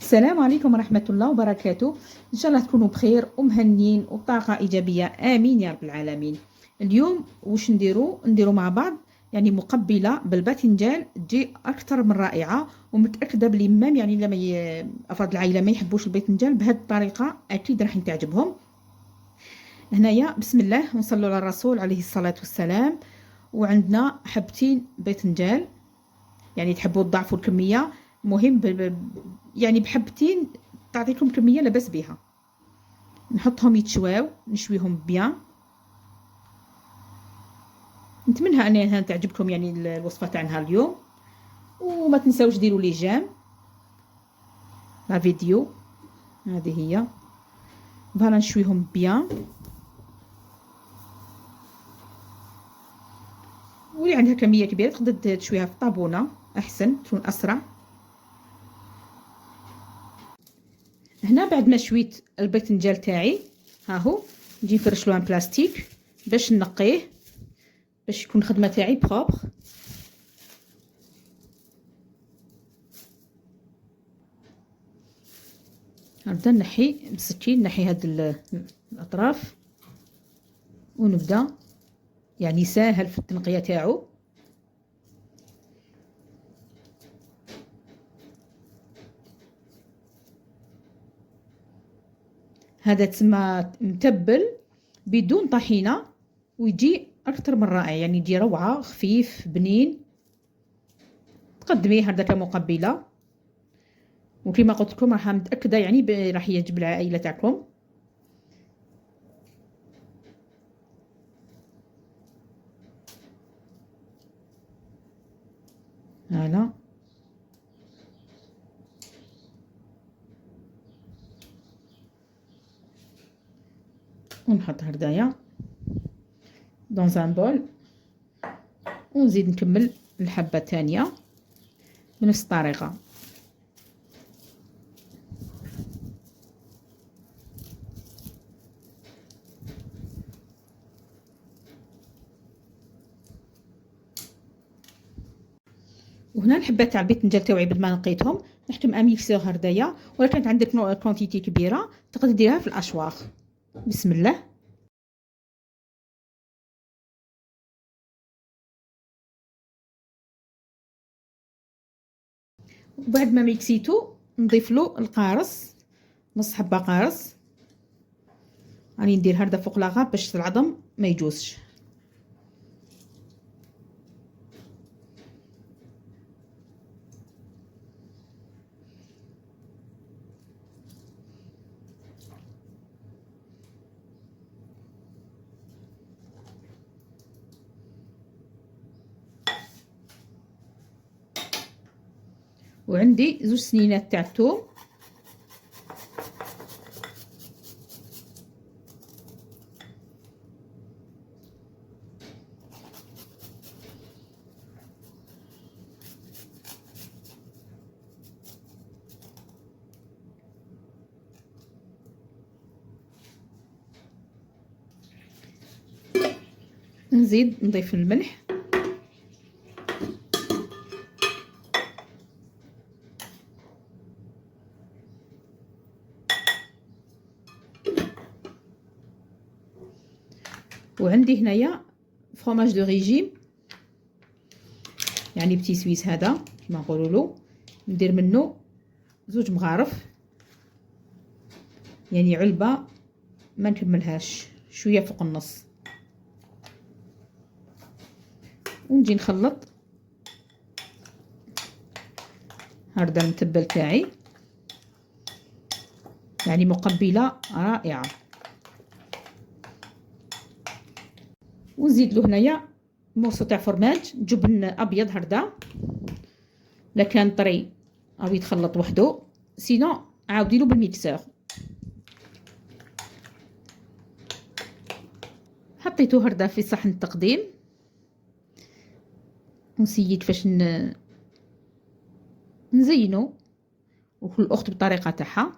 السلام عليكم ورحمة الله وبركاته. إن شاء الله تكونوا بخير ومهنيين وبطاقة إيجابية، آمين يا رب العالمين. اليوم واش نديرو مع بعض؟ يعني مقبلة بالباذنجان تجي أكثر من رائعة، ومتأكدة بلي مام يعني لما أفراد العائلة ما يحبوش الباذنجان بهذه الطريقة أكيد راح تعجبهم. هنايا بسم الله ونصلوا على الرسول عليه الصلاة والسلام. وعندنا حبتين باذنجان، يعني تحبوا تضاعفوا الكمية، مهم يعني بحبتين تعطيكم كمية لاباس بها. نحطهم يتشواو، نشويهم بيان. نتمنى انها تعجبكم يعني الوصفة تاعنا اليوم. وما تنساوش ديروا لي جيم لا فيديو. هذه هي فوالا، نشويهم بيان. واللي عندها كمية كبيرة تقدر تشويها في طابونة احسن، تكون اسرع. هنا بعد ما شويت الباذنجان تاعي، ها هو نجي نفرشلو ان بلاستيك باش نقيه، باش يكون الخدمه تاعي بروبر. نبدا نحي بالسكين، نحي هاد الاطراف ونبدا يعني ساهل في التنقيه تاعو. هذا تسمى متبل بدون طحينه، ويجي اكثر من رائع، يعني يجي روعه، خفيف بنين. تقدميه هكذا كمقبله، وكما قلت لكم راح متاكده يعني راح يعجب العائله تاعكم. هلا ونحط هردايا دون ان بول، ونزيد نكمل الحبه الثانيه بنفس الطريقه. وهنا الحبات تاع الباذنجان تاوعي بعد ما نقيتهم نحكم ميكسور هردايا، ولا كانت عندك كونتيتي كبيره تقدر ديرها في الاشواخ. بسم الله. وبعد ما ميكسيتو نضيف له القارص، نص حبه قارص. راني ندير هرده فوق لاغا باش العظم ما يجوزش. وعندي زوج سنينات تاع الثوم، نزيد نضيف الملح، وعندي هنايا فرomاج دو ريجيم، يعني بتي سويس هذا كما نقولوا له، ندير منه زوج مغارف، يعني علبه ما نكملهاش، شويه فوق النص. ونجي نخلط هذا المتبل تاعي، يعني مقبله رائعه. ونزيد له هنايا موصو تاع فرماج جبن ابيض هردا، لا كان طري او يتخلط وحده، سينو عاودي له بالميكسور. حطيته هردا في صحن التقديم، ونسيي كيفاش نزينو، وكل اخت بطريقه تاعها.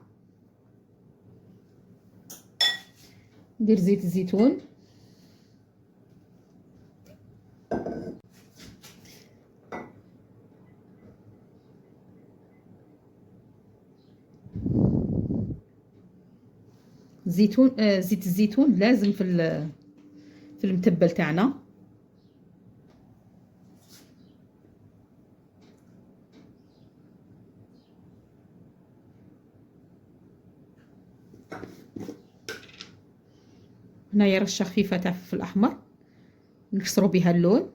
ندير زيت الزيتون، زيتون، زيت الزيتون لازم في المتبل تاعنا. هنايا رشه خفيفه تاع فلفل احمر نكسروا بها اللون.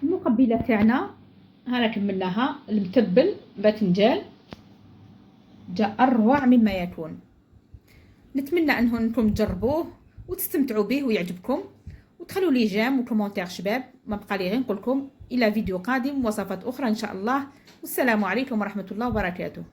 المقبله تاعنا هانا كملناها. المتبل باذنجان جاء اروع مما يكون. نتمنى انكم تجربوه وتستمتعوا به ويعجبكم، وتخلوا لي جيم وكومونتير شباب. ما بقى لي غير نقول لكم الى فيديو قادم وصفات اخرى ان شاء الله. والسلام عليكم ورحمه الله وبركاته.